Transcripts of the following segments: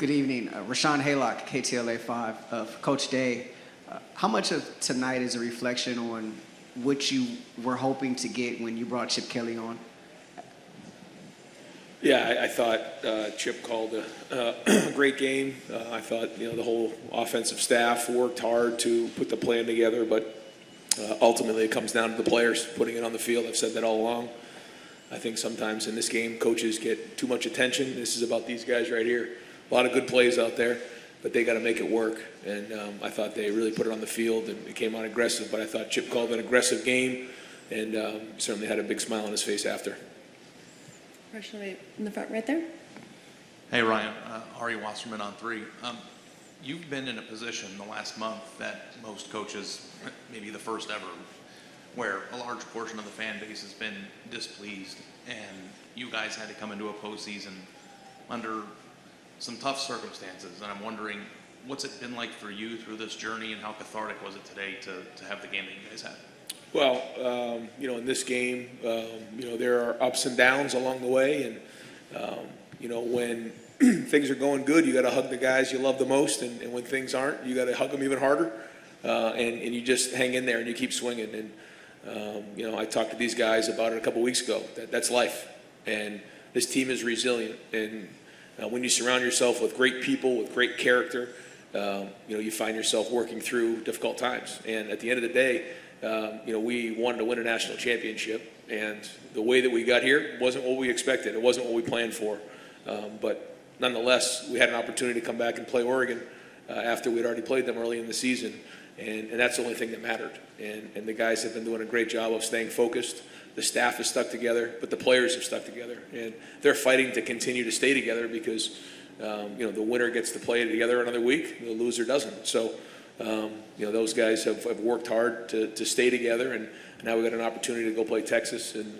Good evening. Rashawn Haylock, KTLA 5. Coach Day, how much of tonight is a reflection on what you were hoping to get when you brought Chip Kelly on? Yeah, I thought Chip called a great game. I thought the whole offensive staff worked hard to put the plan together, but ultimately it comes down to the players putting it on the field. I've said that all along. I think sometimes in this game coaches get too much attention. This is about these guys right here. A lot of good plays out there, but they got to make it work. And I thought they really put it on the field and it came out aggressive. But I thought Chip called an aggressive game and certainly had a big smile on his face after. Question in the front right there. Hey, Ryan. Ari Wasserman on 3. You've been in a position the last month that most coaches, maybe the first ever, where a large portion of the fan base has been displeased, and you guys had to come into a postseason under some tough circumstances. And I'm wondering, what's it been like for you through this journey, and how cathartic was it today to have the game that you guys had? Well, in this game, there are ups and downs along the way, and when things are going good, you got to hug the guys you love the most, and when things aren't, you got to hug them even harder, and you just hang in there and you keep swinging. And I talked to these guys about it a couple weeks ago. That's life, and this team is resilient. And when you surround yourself with great people with great character, you find yourself working through difficult times. And at the end of the day, we wanted to win a national championship, and the way that we got here wasn't what we expected. It wasn't what we planned for. But nonetheless, we had an opportunity to come back and play Oregon after we'd already played them early in the season, and that's the only thing that mattered. And the guys have been doing a great job of staying focused. The staff has stuck together, but the players have stuck together, and they're fighting to continue to stay together because the winner gets to play together another week, the loser doesn't. So those guys have worked hard to stay together, and now we've got an opportunity to go play Texas, and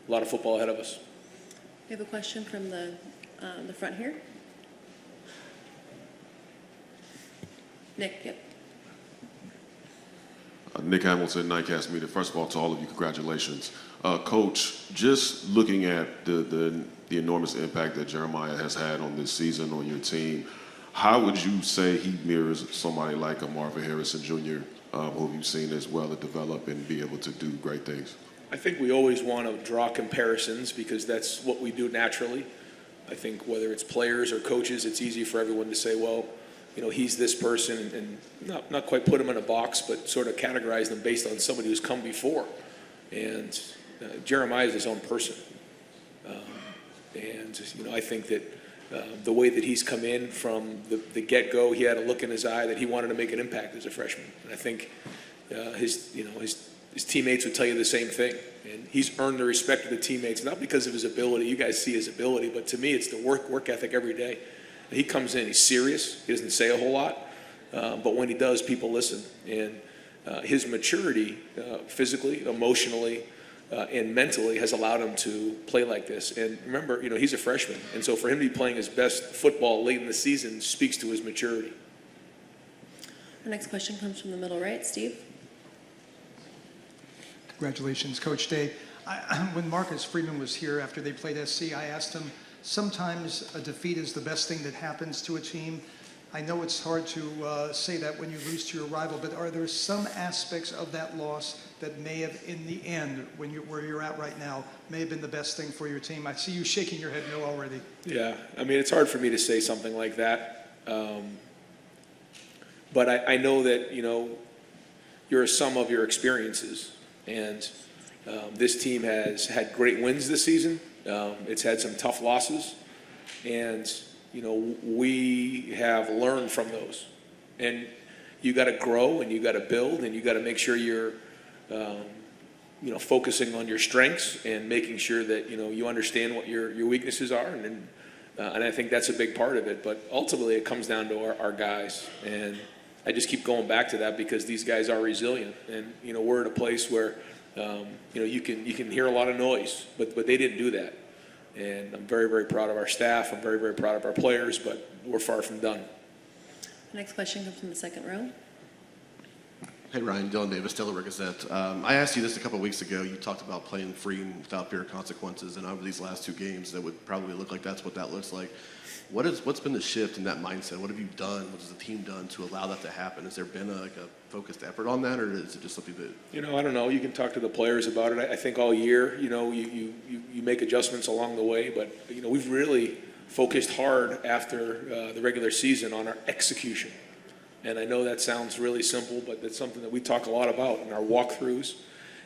a lot of football ahead of us. We have a question from the front here. Nick, yep. Nick Hamilton, Nightcast Media. First of all, to all of you, congratulations. Coach, just looking at the enormous impact that Jeremiah has had on this season, on your team, how would you say he mirrors somebody like a Marvin Harrison Jr., who you've seen as well to develop and be able to do great things? I think we always want to draw comparisons because that's what we do naturally. I think whether it's players or coaches, it's easy for everyone to say, well, he's this person, and not quite put him in a box, but sort of categorize them based on somebody who's come before. And Jeremiah is his own person. I think that the way that he's come in from the get-go, he had a look in his eye that he wanted to make an impact as a freshman. And I think his teammates would tell you the same thing. And he's earned the respect of the teammates, not because of his ability. You guys see his ability, but to me, it's the work ethic every day. He comes in, he's serious. He doesn't say a whole lot. But when he does, people listen. And his maturity, physically, emotionally, and mentally has allowed him to play like this. And remember, he's a freshman. And so for him to be playing his best football late in the season speaks to his maturity. Our next question comes from the middle right. Steve? Congratulations, Coach Day. When Marcus Freeman was here after they played SC, I asked him, sometimes a defeat is the best thing that happens to a team. I know it's hard to say that when you lose to your rival, but are there some aspects of that loss that may have, in the end, where you're at right now, may have been the best thing for your team? I see you shaking your head no already. Yeah, it's hard for me to say something like that. But I know that, you're a sum of your experiences. And this team has had great wins this season. It's had some tough losses. And, we have learned from those. And you got to grow and you got to build and you got to make sure you're, focusing on your strengths and making sure that, you understand what your weaknesses are. And I think that's a big part of it. But ultimately it comes down to our guys. And I just keep going back to that because these guys are resilient. And, we're at a place where, you can hear a lot of noise, but they didn't do that. And I'm very, very proud of our staff. I'm very, very proud of our players, but we're far from done. The next question comes from the second row. Hey, Ryan, Dylan Davis, Delaware Gazette. I asked you this a couple of weeks ago. You talked about playing free and without fear of consequences, and over these last 2 games, that would probably look like that's what that looks like. What's been the shift in that mindset? What have you done? What has the team done to allow that to happen? Has there been a focused effort on that, or is it just something that? I don't know. You can talk to the players about it. I think all year, you make adjustments along the way, but we've really focused hard after the regular season on our execution. And I know that sounds really simple, but that's something that we talk a lot about in our walkthroughs,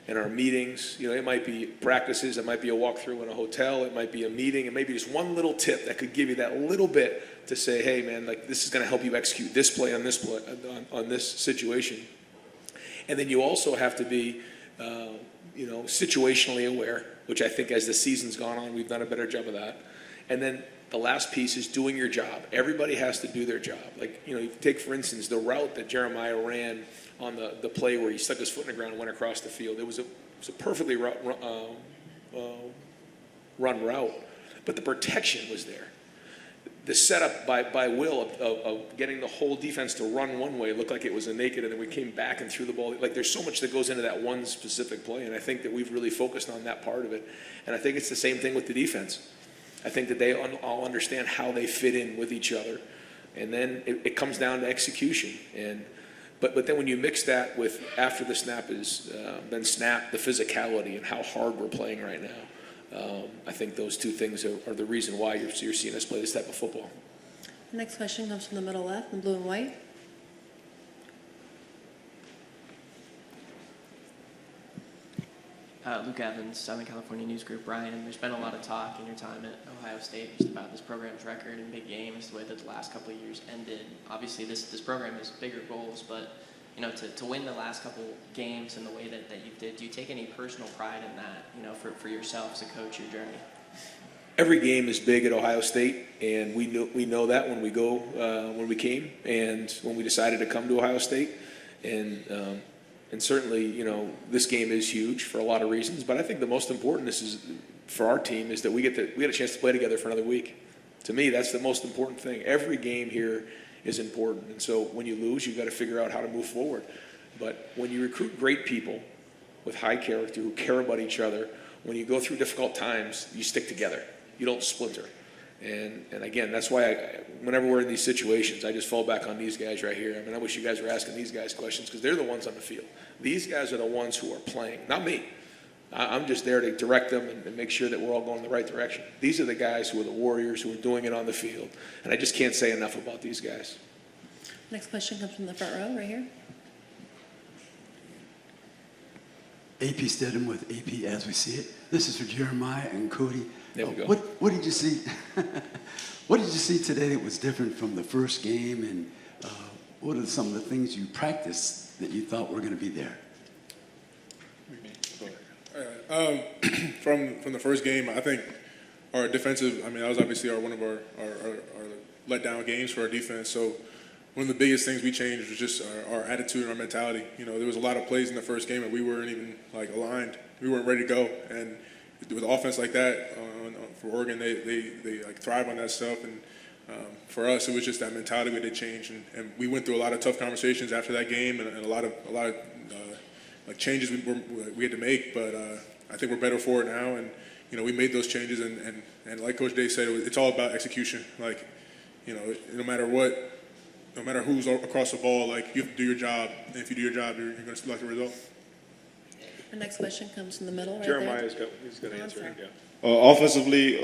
in our meetings. It might be practices, it might be a walkthrough in a hotel, it might be a meeting, it may be just one little tip that could give you that little bit to say, hey man, like this is going to help you execute this play on this play, on this situation. And then you also have to be, situationally aware, which I think as the season's gone on, we've done a better job of that. And then the last piece is doing your job. Everybody has to do their job. Like, you take, for instance, the route that Jeremiah ran on the play where he stuck his foot in the ground and went across the field. It was a perfectly run route, but the protection was there. The setup by Will of getting the whole defense to run one way looked like it was a naked, and then we came back and threw the ball. Like, there's so much that goes into that one specific play, and I think that we've really focused on that part of it. And I think it's the same thing with the defense. I think that they all understand how they fit in with each other. And then it comes down to execution. But then when you mix that with after the snap is then snap, the physicality and how hard we're playing right now, I think those two things are the reason why you're seeing us play this type of football. The next question comes from the middle left in blue and white. Luke Evans, Southern California News Group. Ryan, there's been a lot of talk in your time at Ohio State just about this program's record in big games, the way that the last couple of years ended. Obviously, this program has bigger goals, but to win the last couple games in the way that you did, do you take any personal pride in that? For yourself as a coach, your journey. Every game is big at Ohio State, and we know that when we came, and when we decided to come to Ohio State, and certainly, this game is huge for a lot of reasons. But I think the most important for our team is that we get a chance to play together for another week. To me, that's the most important thing. Every game here is important, and so when you lose, you've got to figure out how to move forward. But when you recruit great people with high character who care about each other, when you go through difficult times, you stick together. You don't splinter. And again, that's why whenever we're in these situations, I just fall back on these guys right here. I mean, I wish you guys were asking these guys questions because they're the ones on the field. These guys are the ones who are playing, not me. I'm just there to direct them and make sure that we're all going in the right direction. These are the guys who are the warriors who are doing it on the field. And I just can't say enough about these guys. Next question comes from the front row right here. AP Stedham with AP As We See It. This is for Jeremiah and Cody. There we go. What did you see? What did you see today that was different from the first game, and what are some of the things you practiced that you thought were going to be there? From the first game, I think our defensive. I mean, that was obviously one of our letdown games for our defense. So one of the biggest things we changed was just our attitude and our mentality. There was a lot of plays in the first game, and we weren't even aligned. We weren't ready to go, and with offense like that for Oregon, they thrive on that stuff. And for us, it was just that mentality we had to change, and we went through a lot of tough conversations after that game, and a lot of changes we had to make. But I think we're better for it now, and we made those changes, and like Coach Day said, it's all about execution. No matter what. No matter who's across the ball, you have to do your job. And if you do your job, you're going to select a result. The next question comes from the middle right Jeremiah's there. he's got to answer it. Yeah. Offensively,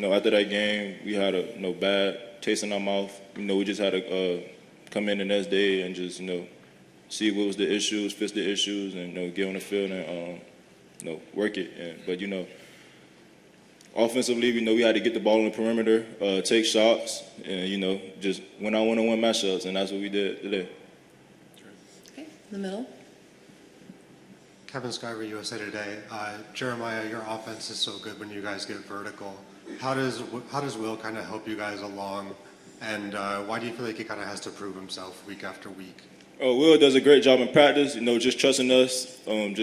after that game, we had a bad taste in our mouth. We just had to come in the next day and just see what was the issues, fix the issues, and get on the field and work it. But offensively, we had to get the ball on the perimeter, take shots, and just win our one-on-one matchups, and that's what we did today. Okay, in the middle. Kevin Skyver, USA Today. Jeremiah, your offense is so good when you guys get vertical. How does Will kind of help you guys along, and why do you feel like he kind of has to prove himself week after week? Will does a great job in practice, just trusting us, throwing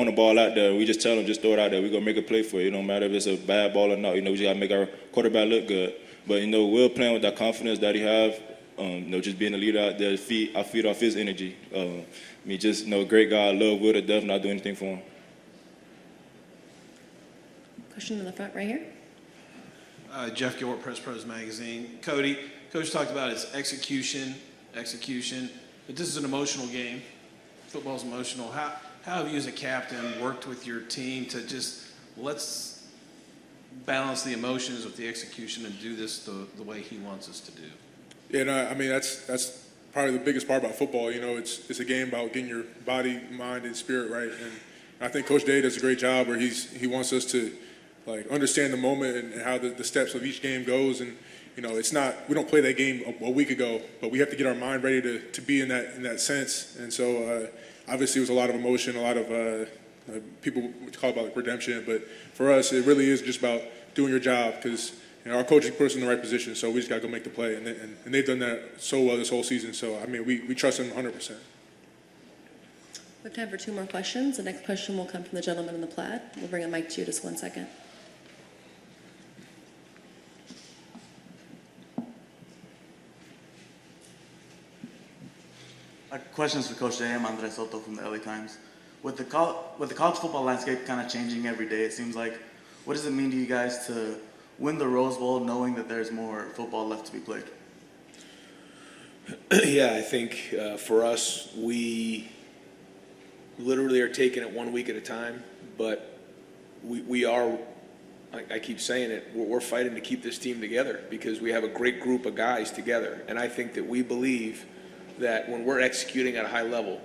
the ball out there. We just tell him, just throw it out there. We're going to make a play for it. It don't matter if it's a bad ball or not. We just got to make our quarterback look good. But, Will playing with that confidence that he have, just being a leader out there, I feed off his energy. Just great guy, I love Will to death, and I'll do anything for him. Question in the front right here. Jeff Gilbert, Press Pros Magazine. Cody, Coach talked about his execution, but this is an emotional game. Football's emotional. How have you as a captain worked with your team to just let's balance the emotions with the execution and do this the way he wants us to do? Yeah, no, I mean, that's probably the biggest part about football. It's a game about getting your body, mind, and spirit right. And I think Coach Day does a great job where he wants us to understand the moment and how the steps of each game goes. And it's not, we don't play that game a week ago, but we have to get our mind ready to be in that sense. And so obviously it was a lot of emotion, a lot of people would call it about redemption, but for us it really is just about doing your job, because our coach put us in the right position, so we just got to go make the play, and they've done that so well this whole season. So I mean, we trust them 100%. We have time for 2 more questions. The next question will come from the gentleman in the plaid. We'll bring a mic to you just 1 second. Questions for Coach Day. I'm Andres Soto from the LA Times. With the college football landscape kind of changing every day, it seems like, what does it mean to you guys to win the Rose Bowl knowing that there's more football left to be played? Yeah, I think for us, we literally are taking it 1 week at a time, but we are, I keep saying it, we're fighting to keep this team together because we have a great group of guys together. And I think that we believe that when we're executing at a high level,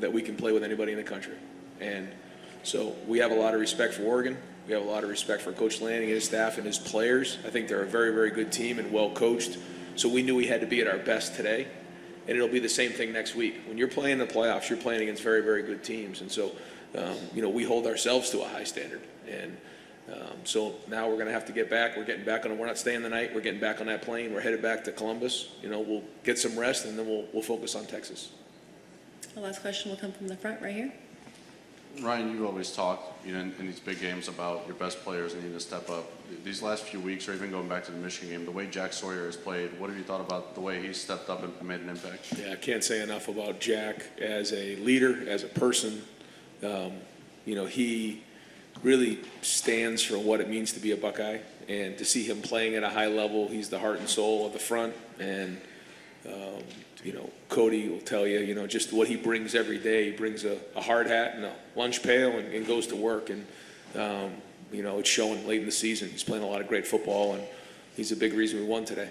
that we can play with anybody in the country. And so we have a lot of respect for Oregon. We have a lot of respect for Coach Lanning and his staff and his players. I think they're a very, very good team and well coached. So we knew we had to be at our best today. And it'll be the same thing next week. When you're playing the playoffs, you're playing against very, very good teams. And so, we hold ourselves to a high standard. And so now we're going to have to get back. We're getting back on. We're not staying the night. We're getting back on that plane. We're headed back to Columbus. We'll get some rest, and then we'll focus on Texas. The last question will come from the front right here. Ryan, you've always talked, in these big games about your best players needing to step up. These last few weeks, or even going back to the Michigan game, the way Jack Sawyer has played, what have you thought about the way he's stepped up and made an impact? Yeah, I can't say enough about Jack as a leader, as a person. He really stands for what it means to be a Buckeye, and to see him playing at a high level, he's the heart and soul of the front. And Cody will tell you, just what he brings every day. He brings a hard hat and a lunch pail and goes to work. And, it's showing late in the season. He's playing a lot of great football, and he's a big reason we won today.